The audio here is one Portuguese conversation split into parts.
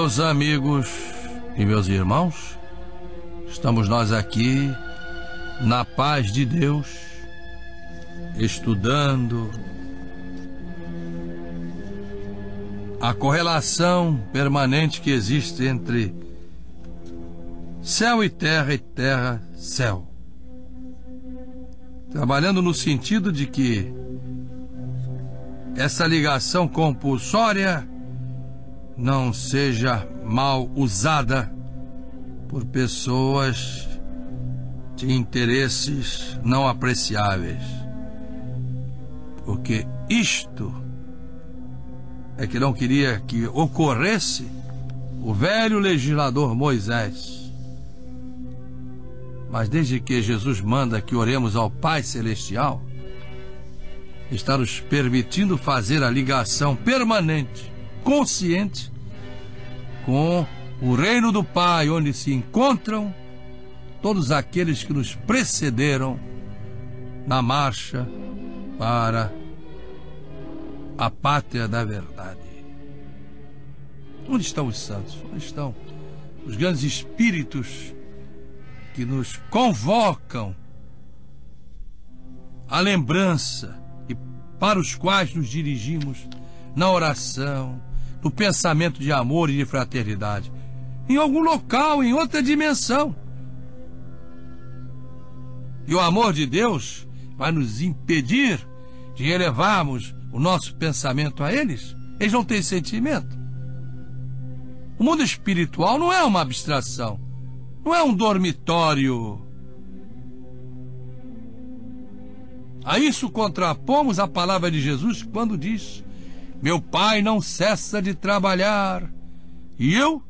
Meus amigos e meus irmãos, estamos nós aqui na paz de Deus, estudando a correlação permanente que existe entre céu e terra, céu. Trabalhando no sentido de que essa ligação compulsória não seja mal usada por pessoas de interesses não apreciáveis. Porque isto é que não queria que ocorresse o velho legislador Moisés. Mas desde que Jesus manda que oremos ao Pai Celestial, está nos permitindo fazer a ligação permanente, consciente, com o reino do Pai, onde se encontram todos aqueles que nos precederam na marcha para a pátria da verdade. Onde estão os santos? Onde estão os grandes espíritos que nos convocam à lembrança e para os quais nos dirigimos na oração, no pensamento de amor e de fraternidade, em algum local, em outra dimensão? E o amor de Deus vai nos impedir de elevarmos o nosso pensamento a eles? Eles não têm sentimento. O mundo espiritual não é uma abstração, não é um dormitório. A isso contrapomos a palavra de Jesus quando diz: meu Pai não cessa de trabalhar, e eu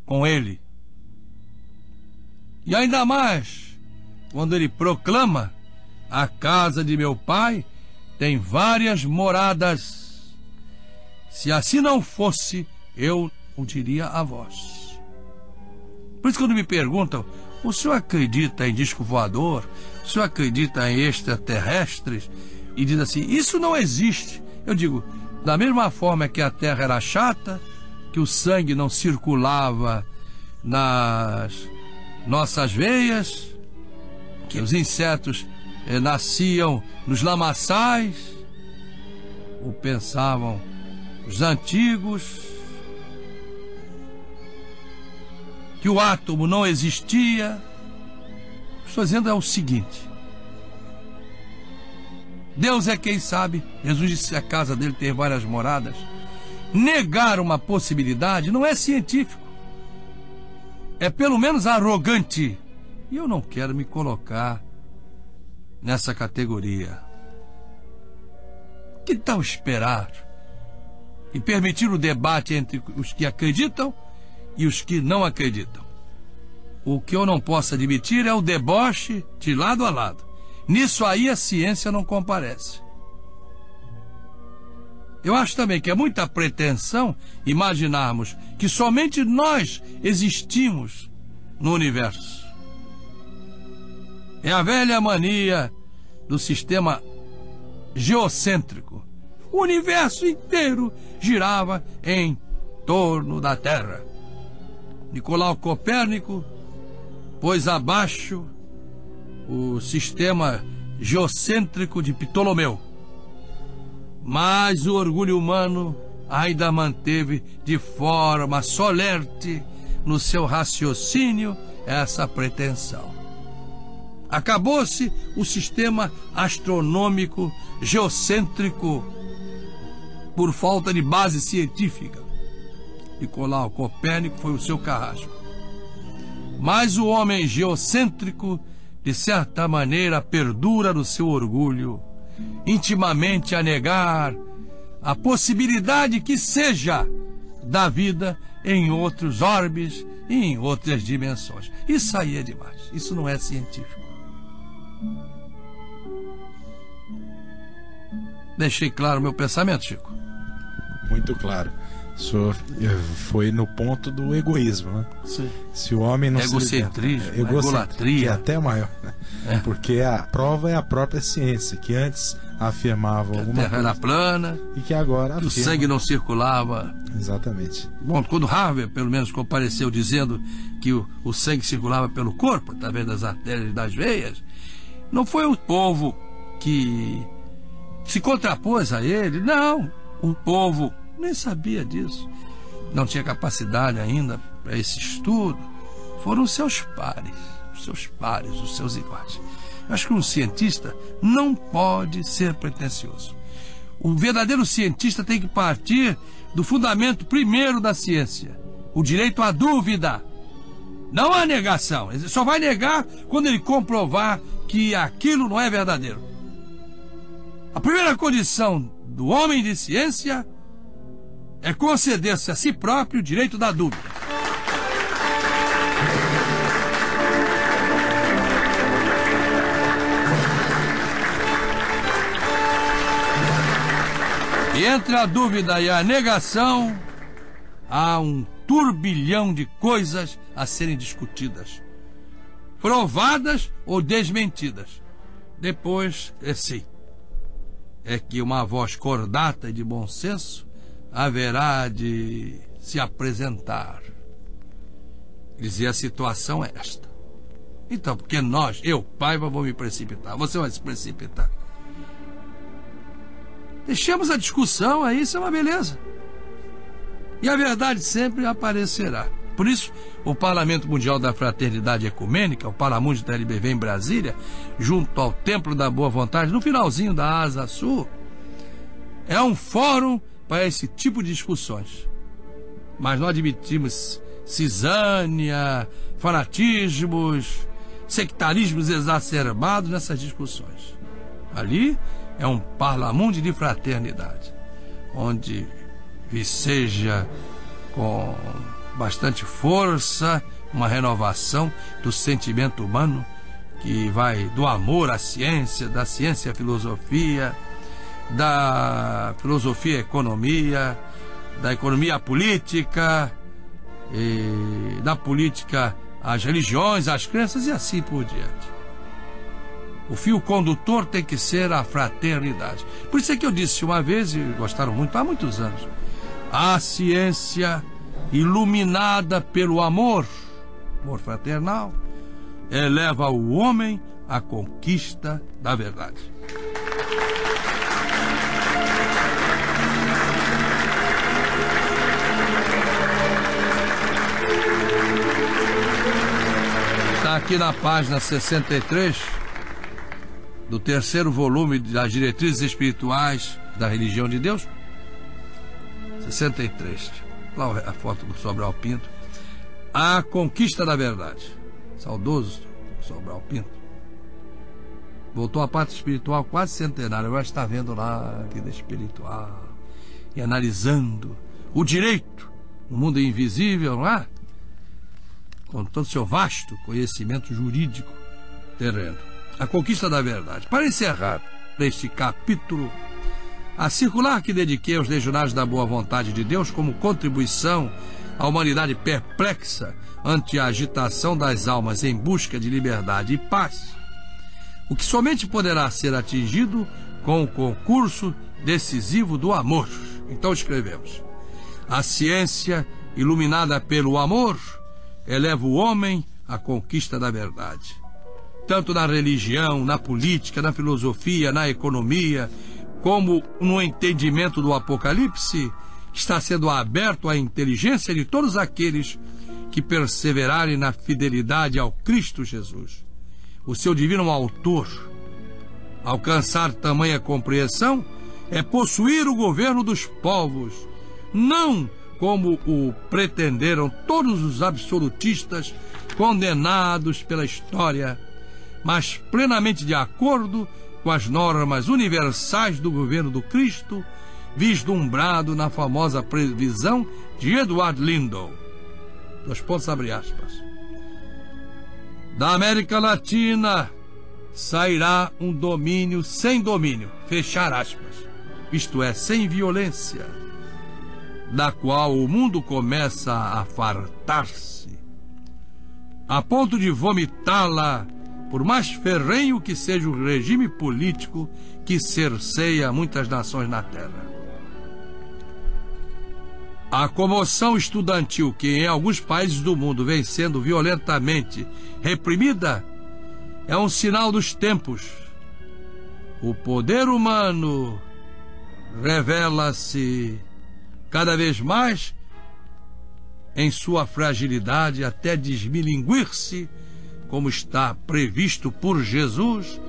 com ele. E ainda mais, quando ele proclama: a casa de meu Pai tem várias moradas. Se assim não fosse, eu o diria a vós. Por isso, quando me perguntam: o senhor acredita em disco voador? O senhor acredita em extraterrestres? E diz assim: isso não existe. Eu digo: da mesma forma que a terra era chata, que o sangue não circulava nas nossas veias, que os insetos nasciam nos lamaçais, ou pensavam os antigos, que o átomo não existia. Estou dizendo é o seguinte: Deus é quem sabe. Jesus disse que a casa dele tem várias moradas. Negar uma possibilidade não é científico, é pelo menos arrogante. E eu não quero me colocar nessa categoria. Que tal esperar e permitir o debate entre os que acreditam e os que não acreditam? O que eu não posso admitir é o deboche de lado a lado. Nisso aí a ciência não comparece. Eu acho também que é muita pretensão imaginarmos que somente nós existimos no universo. É a velha mania do sistema geocêntrico. O universo inteiro girava em torno da Terra. Nicolau Copérnico pôs abaixo o sistema geocêntrico de Ptolomeu. Mas o orgulho humano ainda manteve de forma solerte no seu raciocínio essa pretensão. Acabou-se o sistema astronômico geocêntrico por falta de base científica. Nicolau Copérnico foi o seu carrasco. Mas o homem geocêntrico, de certa maneira, perdura no seu orgulho, intimamente a negar a possibilidade que seja da vida em outros orbes e em outras dimensões. Isso aí é demais. Isso não é científico. Deixei claro o meu pensamento, Chico? Muito claro. O senhor foi no ponto do egoísmo, né? Sim. Se o homem não egocentrismo, se egolatria, egolatria, que é até maior, né? Porque a prova é a própria ciência, que antes afirmava alguma coisa. A Terra era plana. E que agora que o sangue não circulava. Exatamente. Bom, quando Harvey, pelo menos, compareceu dizendo que o sangue circulava pelo corpo, através das artérias e das veias, não foi o povo que se contrapôs a ele. Não, o povo nem sabia disso. Não tinha capacidade ainda para esse estudo. Foram os seus pares, os seus iguais. Eu acho que um cientista não pode ser pretensioso. O verdadeiro cientista tem que partir do fundamento primeiro da ciência, o direito à dúvida, não à negação. Ele só vai negar quando ele comprovar que aquilo não é verdadeiro. A primeira condição do homem de ciência é conceder-se a si próprio o direito da dúvida. E entre a dúvida e a negação, há um turbilhão de coisas a serem discutidas, provadas ou desmentidas. Depois, é que uma voz cordata e de bom senso haverá de se apresentar. Dizer, a situação é esta. Então, porque eu, Paiva, vou me precipitar, você vai se precipitar. Deixemos a discussão aí, isso é uma beleza. E a verdade sempre aparecerá. Por isso, o Parlamento Mundial da Fraternidade Ecumênica, o Parlamundi da LBV em Brasília, junto ao Templo da Boa Vontade, no finalzinho da Asa Sul, é um fórum para esse tipo de discussões. Mas não admitimos cisânia, fanatismos, sectarismos exacerbados nessas discussões. Ali é um Parlamundi de fraternidade, onde viceja com bastante força uma renovação do sentimento humano que vai do amor à ciência, da ciência à filosofia, da filosofia à economia, da economia à política, e da política às religiões, às crenças e assim por diante. O fio condutor tem que ser a fraternidade. Por isso é que eu disse uma vez, e gostaram muito, há muitos anos, a ciência iluminada pelo amor fraternal, eleva o homem à conquista da verdade. Está aqui na página 63 do terceiro volume das Diretrizes Espirituais da Religião de Deus. 63. Lá a foto do Sobral Pinto. A conquista da verdade. Saudoso Sobral Pinto. Voltou à parte espiritual quase centenária. Agora está vendo lá a vida espiritual e analisando o direito, o mundo invisível, não é? Com todo o seu vasto conhecimento jurídico terreno. A conquista da verdade. Para encerrar este capítulo, a circular que dediquei aos legionários da boa vontade de Deus como contribuição à humanidade perplexa ante a agitação das almas em busca de liberdade e paz, o que somente poderá ser atingido com o concurso decisivo do amor. Então escrevemos: a ciência iluminada pelo amor eleva o homem à conquista da verdade. Tanto na religião, na política, na filosofia, na economia, como no entendimento do Apocalipse, está sendo aberto à inteligência de todos aqueles que perseverarem na fidelidade ao Cristo Jesus, o seu divino autor. Alcançar tamanha compreensão é possuir o governo dos povos, não como o pretenderam todos os absolutistas condenados pela história, mas plenamente de acordo com as normas universais do governo do Cristo, vislumbrado na famosa previsão de Edward Lindell. Abre aspas. Da América Latina sairá um domínio sem domínio, fechar aspas, isto é, sem violência, da qual o mundo começa a fartar-se, a ponto de vomitá-la por mais ferrenho que seja o regime político que cerceia muitas nações na terra. A comoção estudantil que em alguns países do mundo vem sendo violentamente reprimida é um sinal dos tempos. O poder humano revela-se cada vez mais em sua fragilidade até desmilinguir-se, como está previsto por Jesus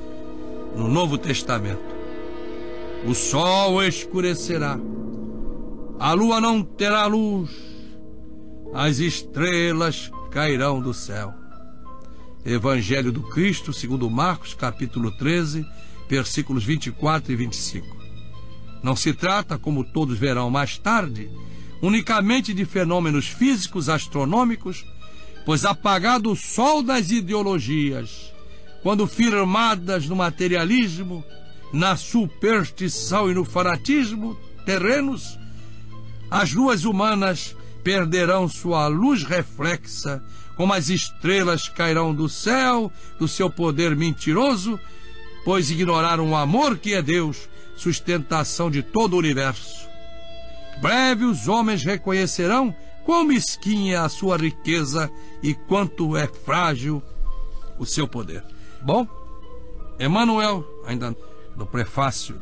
no Novo Testamento. O sol escurecerá, a lua não terá luz, as estrelas cairão do céu. Evangelho do Cristo, segundo Marcos, capítulo 13, versículos 24 e 25. Não se trata, como todos verão mais tarde, unicamente de fenômenos físicos astronômicos, pois apagado o sol das ideologias, quando firmadas no materialismo, na superstição e no fanatismo terrenos, as luas humanas perderão sua luz reflexa, como as estrelas cairão do céu, do seu poder mentiroso, pois ignoraram o amor que é Deus, sustentação de todo o universo. Breve os homens reconhecerão quão mesquinha é a sua riqueza e quanto é frágil o seu poder. Bom, Emmanuel, ainda no prefácio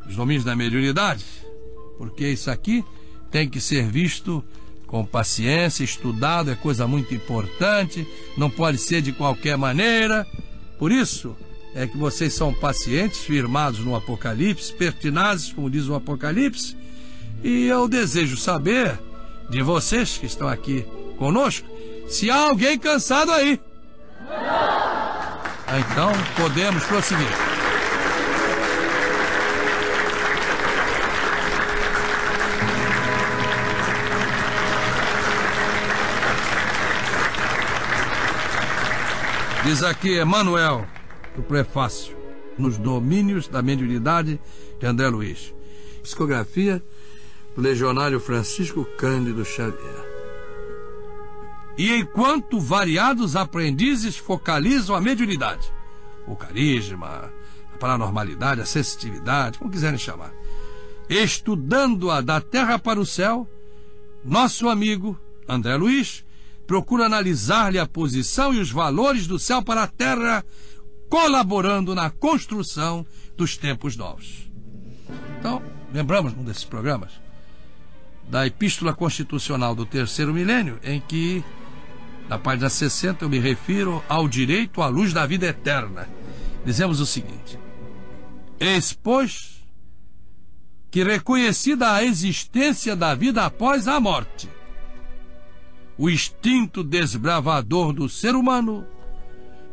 dos domínios da mediunidade, porque isso aqui tem que ser visto com paciência, estudado, é coisa muito importante, não pode ser de qualquer maneira. Por isso é que vocês são pacientes, firmados no Apocalipse, pertinazes, como diz o Apocalipse, e eu desejo saber de vocês que estão aqui conosco, se há alguém cansado aí. Então podemos prosseguir. Diz aqui Emmanuel, do prefácio, nos domínios da mediunidade de André Luiz. Psicografia do legionário Francisco Cândido Xavier. E enquanto variados aprendizes focalizam a mediunidade, o carisma, a paranormalidade, a sensitividade, como quiserem chamar, estudando-a da terra para o céu, nosso amigo André Luiz procura analisar-lhe a posição e os valores do céu para a terra, colaborando na construção dos tempos novos. Então, lembramos num desses programas da Epístola Constitucional do Terceiro Milênio, em que, na página 60, eu me refiro ao direito à luz da vida eterna. Dizemos o seguinte: eis, pois, que reconhecida a existência da vida após a morte, o instinto desbravador do ser humano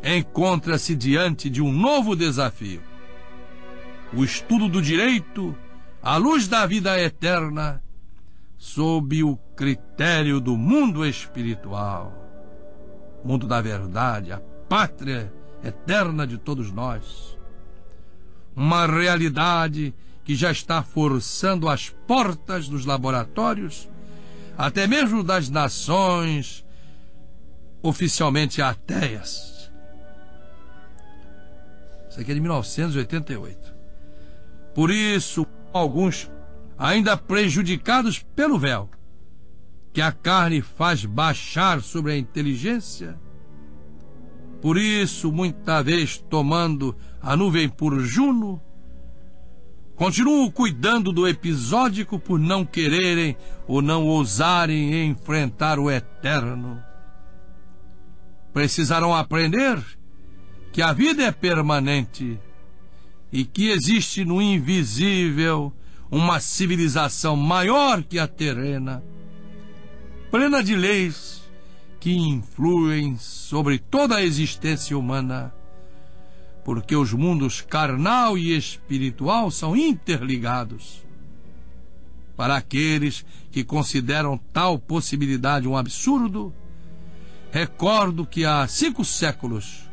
encontra-se diante de um novo desafio. O estudo do direito à luz da vida eterna sob o critério do mundo espiritual, mundo da verdade, a pátria eterna de todos nós. Uma realidade que já está forçando as portas dos laboratórios, até mesmo das nações oficialmente ateias. Isso aqui é de 1988. Por isso, alguns ainda prejudicados pelo véu que a carne faz baixar sobre a inteligência, por isso, muita vez tomando a nuvem por Juno, continuam cuidando do episódico por não quererem ou não ousarem enfrentar o eterno. Precisarão aprender que a vida é permanente e que existe no invisível uma civilização maior que a terrena, plena de leis que influem sobre toda a existência humana, porque os mundos carnal e espiritual são interligados. Para aqueles que consideram tal possibilidade um absurdo, recordo que há 5 séculos,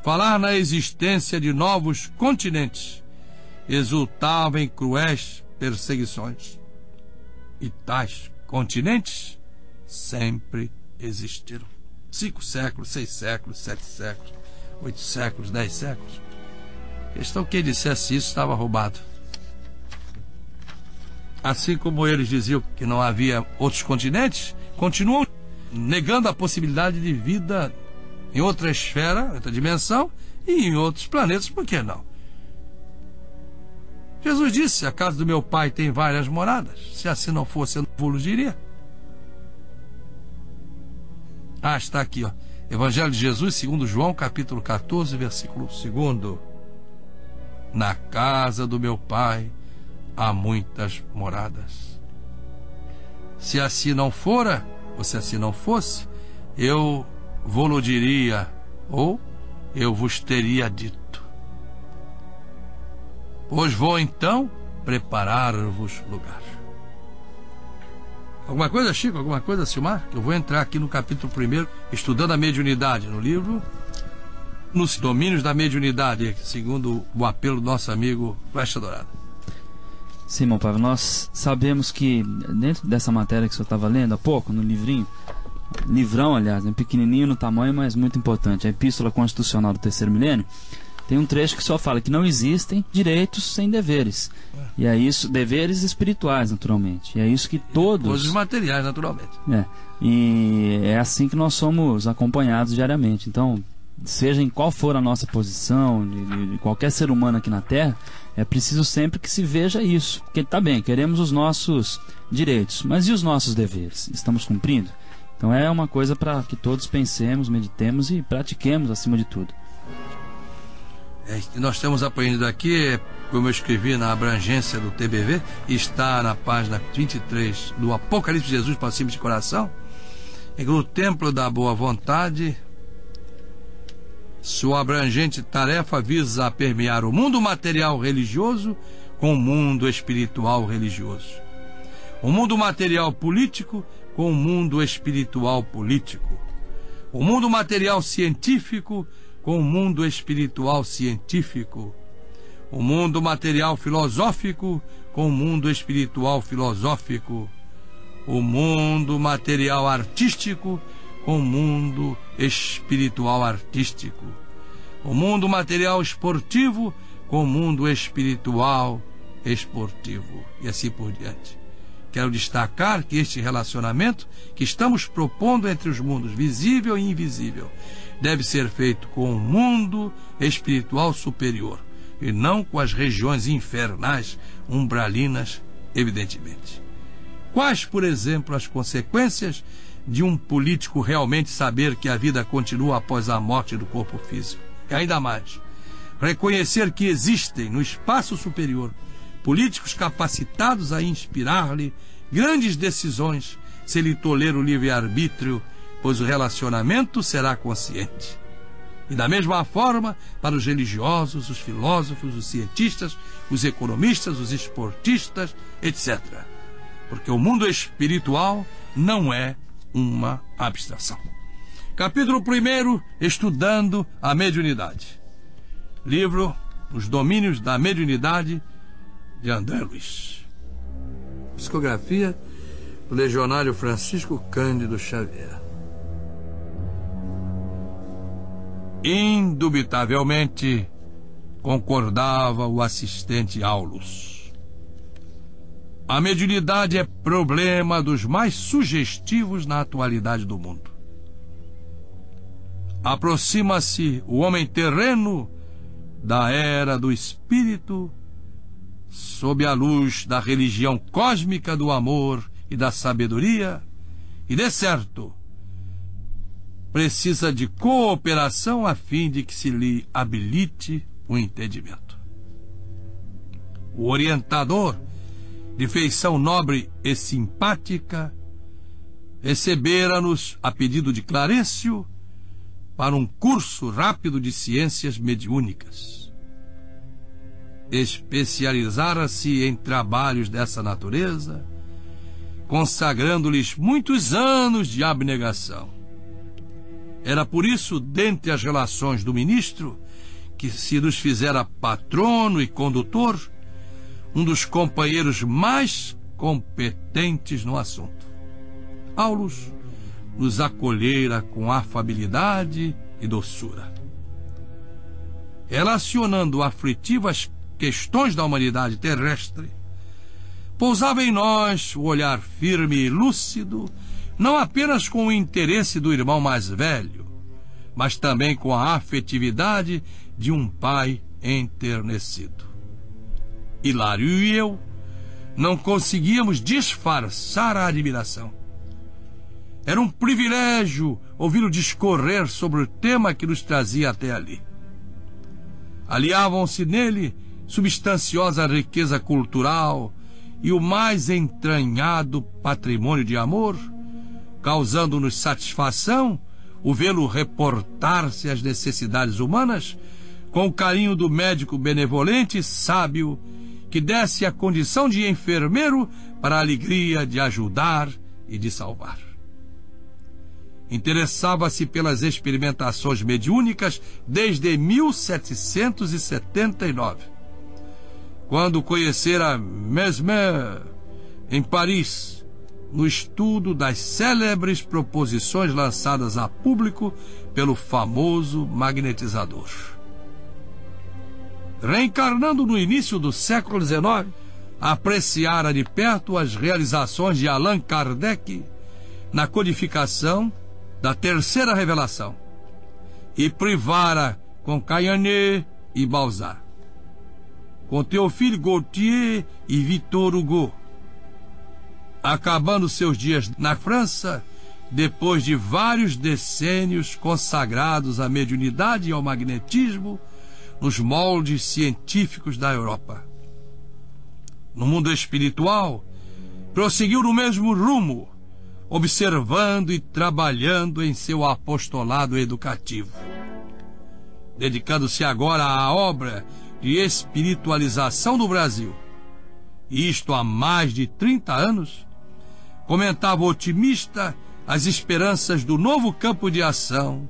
falar na existência de novos continentes exultava em cruéis perseguições. E tais continentes sempre existiram. 5 séculos, 6 séculos, 7 séculos. 8 séculos, 10 séculos. Questão que quem dissesse isso estava roubado. Assim como eles diziam que não havia outros continentes, continuam negando a possibilidade de vida em outra esfera, outra dimensão e em outros planetas. Por que não? Jesus disse: a casa do meu pai tem várias moradas. Se assim não fosse, eu não vos diria. Está aqui, ó. Evangelho de Jesus, segundo João, capítulo 14, versículo 2. Na casa do meu pai há muitas moradas. Se assim não fora, ou se assim não fosse, eu vou-lo diria, ou eu vos teria dito. Pois vou então preparar-vos lugar. Alguma coisa, Chico? Alguma coisa, Silmar? Eu vou entrar aqui no capítulo 1, estudando a mediunidade, no livro Nos Domínios da Mediunidade, segundo o apelo do nosso amigo Flecha Dourada. Sim, meu pai, nós sabemos que dentro dessa matéria que o senhor estava lendo há pouco, no livrão, aliás, pequenininho no tamanho, mas muito importante, a Epístola Constitucional do Terceiro Milênio, tem um trecho que só fala que não existem direitos sem deveres. E é isso, deveres espirituais, naturalmente. E é isso que todos... Coisas materiais, naturalmente. E é assim que nós somos acompanhados diariamente. Então, seja em qual for a nossa posição, de qualquer ser humano aqui na Terra, é preciso sempre que se veja isso. Porque, tá bem, queremos os nossos direitos, mas e os nossos deveres? Estamos cumprindo? Então é uma coisa para que todos pensemos, meditemos e pratiquemos acima de tudo. Nós temos aprendido aqui, como eu escrevi na abrangência do TBV, está na página 23 do Apocalipse de Jesus para o Simples de Coração, em que o templo da boa vontade, sua abrangente tarefa visa permear o mundo material religioso com o mundo espiritual religioso, o mundo material político com o mundo espiritual político, o mundo material científico com o mundo espiritual científico, o mundo material filosófico com o mundo espiritual filosófico, o mundo material artístico com o mundo espiritual artístico, o mundo material esportivo com o mundo espiritual esportivo, e assim por diante. Quero destacar que este relacionamento que estamos propondo entre os mundos visível e invisível deve ser feito com o mundo espiritual superior e não com as regiões infernais umbralinas, evidentemente. Quais, por exemplo, as consequências de um político realmente saber que a vida continua após a morte do corpo físico? E ainda mais, reconhecer que existem no espaço superior políticos capacitados a inspirar-lhe grandes decisões se ele tolera o livre-arbítrio, pois o relacionamento será consciente. E da mesma forma, para os religiosos, os filósofos, os cientistas, os economistas, os esportistas, etc. Porque o mundo espiritual não é uma abstração. Capítulo 1, estudando a mediunidade. Livro Os Domínios da Mediunidade, de André Luiz. Psicografia do legionário Francisco Cândido Xavier. Indubitavelmente, concordava o assistente Aulus. A mediunidade é problema dos mais sugestivos na atualidade do mundo. Aproxima-se o homem terreno da era do espírito sob a luz da religião cósmica do amor e da sabedoria, e, de certo, precisa de cooperação a fim de que se lhe habilite o entendimento. O orientador, de feição nobre e simpática, recebera-nos a pedido de Clarencio para um curso rápido de ciências mediúnicas. Especializara-se em trabalhos dessa natureza, consagrando-lhes muitos anos de abnegação. Era por isso, dentre as relações do ministro, que se nos fizera patrono e condutor, um dos companheiros mais competentes no assunto. Aulus nos acolhera com afabilidade e doçura. relacionando aflitivas questões da humanidade terrestre, pousava em nós o olhar firme e lúcido, não apenas com o interesse do irmão mais velho, mas também com a afetividade de um pai enternecido. Hilário e eu não conseguíamos disfarçar a admiração. Era um privilégio ouvi-lo discorrer sobre o tema que nos trazia até ali. Aliavam-se nele substanciosa riqueza cultural e o mais entranhado patrimônio de amor, causando-nos satisfação o vê-lo reportar-se às necessidades humanas com o carinho do médico benevolente e sábio que desse a condição de enfermeiro para a alegria de ajudar e de salvar. Interessava-se pelas experimentações mediúnicas desde 1779, quando conhecera Mesmer em Paris, no estudo das célebres proposições lançadas a público pelo famoso magnetizador. Reencarnando no início do século XIX, apreciara de perto as realizações de Allan Kardec na codificação da terceira revelação e privara com Caillanet e Balzac, com Théophile Gautier e Victor Hugo, acabando seus dias na França depois de vários decênios consagrados à mediunidade e ao magnetismo nos moldes científicos da Europa. No mundo espiritual, prosseguiu no mesmo rumo, observando e trabalhando em seu apostolado educativo. Dedicando-se agora à obra de espiritualização do Brasil, e isto há mais de 30 anos, comentava otimista as esperanças do novo campo de ação,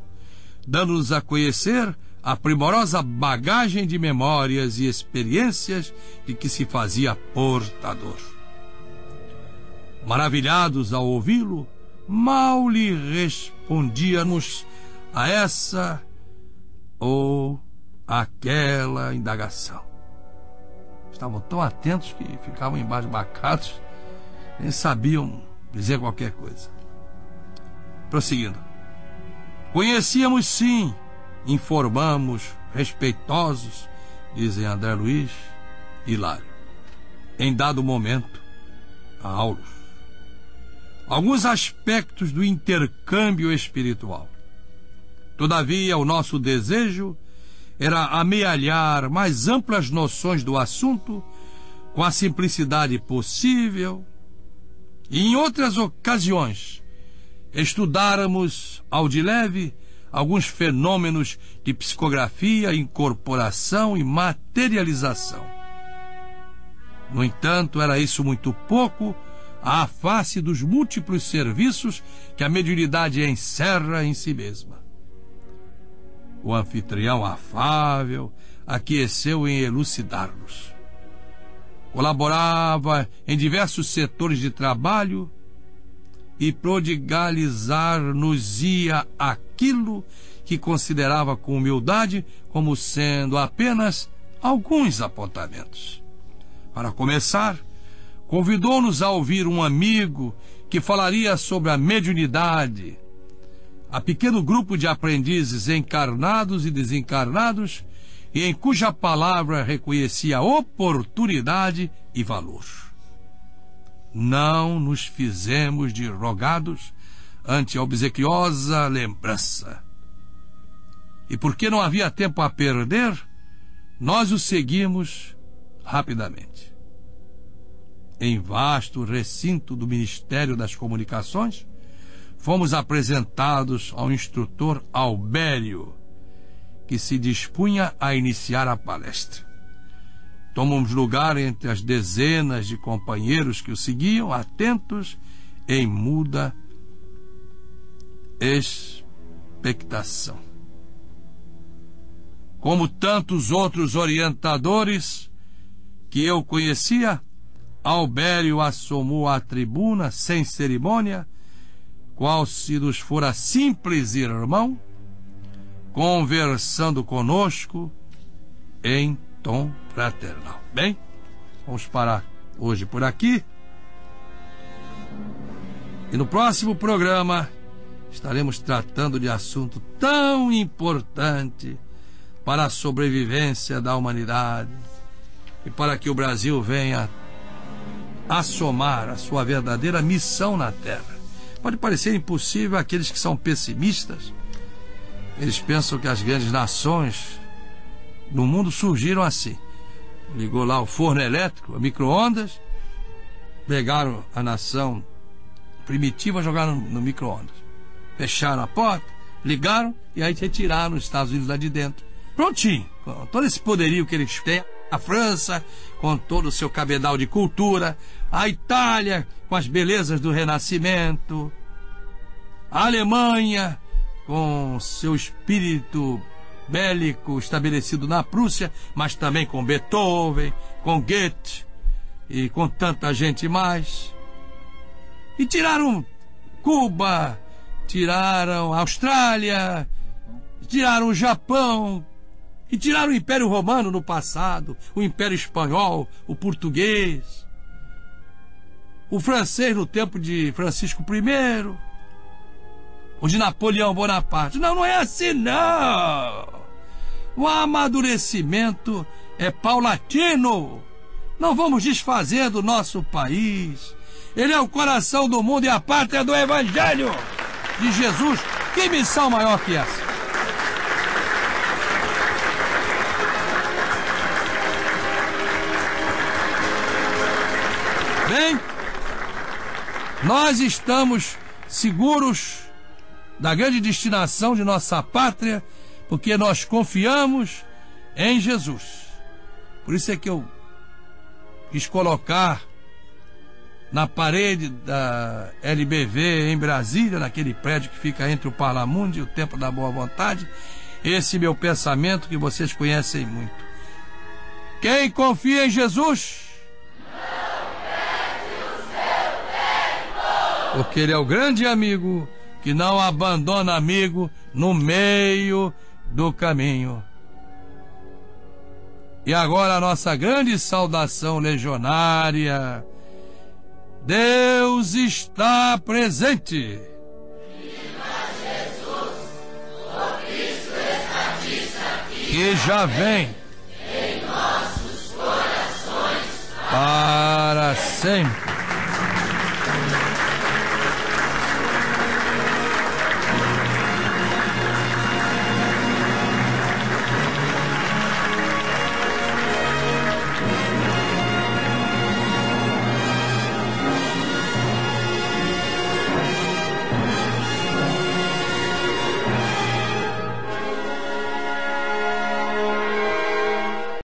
dando-nos a conhecer a primorosa bagagem de memórias e experiências de que se fazia portador. Maravilhados ao ouvi-lo, mal lhe respondíamos a essa ou aquela indagação. Estavam tão atentos que ficavam embasbacados, nem sabiam dizer qualquer coisa. Prosseguindo. Conhecíamos sim, informamos, respeitosos, dizem André Luiz e Hilário, em dado momento, a Aulus, alguns aspectos do intercâmbio espiritual. Todavia, o nosso desejo era amealhar mais amplas noções do assunto com a simplicidade possível e, em outras ocasiões, estudáramos ao de leve alguns fenômenos de psicografia, incorporação e materialização. No entanto, era isso muito pouco à face dos múltiplos serviços que a mediunidade encerra em si mesma. O anfitrião afável aqueceu em elucidar-nos. Colaborava em diversos setores de trabalho e prodigalizar-nos-ia aquilo que considerava com humildade como sendo apenas alguns apontamentos. Para começar, convidou-nos a ouvir um amigo que falaria sobre a mediunidade, a pequeno grupo de aprendizes encarnados e desencarnados, e em cuja palavra reconhecia oportunidade e valor. Não nos fizemos de rogados ante a obsequiosa lembrança. E porque não havia tempo a perder, nós o seguimos rapidamente. Em vasto recinto do Ministério das Comunicações, fomos apresentados ao instrutor Albério, que se dispunha a iniciar a palestra. Tomamos lugar entre as dezenas de companheiros que o seguiam, atentos, em muda expectação. Como tantos outros orientadores que eu conhecia, Albério assomou à tribuna, sem cerimônia, qual se nos fora simples irmão, conversando conosco em tom fraternal. Bem, vamos parar hoje por aqui. E no próximo programa estaremos tratando de assunto tão importante para a sobrevivência da humanidade e para que o Brasil venha assomar a sua verdadeira missão na Terra. Pode parecer impossível àqueles que são pessimistas. Eles pensam que as grandes nações no mundo surgiram assim. Ligou lá o forno elétrico, o micro-ondas, pegaram a nação primitiva, jogaram no micro-ondas. Fecharam a porta, ligaram e aí retiraram os Estados Unidos lá de dentro. Prontinho, com todo esse poderio que eles têm. A França, com todo o seu cabedal de cultura. A Itália, com as belezas do Renascimento. A Alemanha, com seu espírito bélico estabelecido na Prússia, mas também com Beethoven, com Goethe e com tanta gente mais. E tiraram Cuba, tiraram a Austrália, tiraram o Japão, e tiraram o Império Romano no passado, o Império Espanhol, o português, o francês no tempo de Francisco I, o de Napoleão Bonaparte. Não, não é assim, não. O amadurecimento é paulatino. Não vamos desfazer do nosso país. Ele é o coração do mundo e a pátria do Evangelho de Jesus. Que missão maior que essa? Bem, nós estamos seguros da grande destinação de nossa pátria, porque nós confiamos em Jesus. Por isso é que eu quis colocar na parede da LBV em Brasília, naquele prédio que fica entre o Parlamundo e o Templo da Boa Vontade, esse meu pensamento que vocês conhecem muito. Quem confia em Jesus, porque ele é o grande amigo que não abandona amigo no meio do caminho. E agora a nossa grande saudação legionária. Deus está presente. Viva Jesus, o Cristo está aqui. Que já vem em nossos corações para sempre.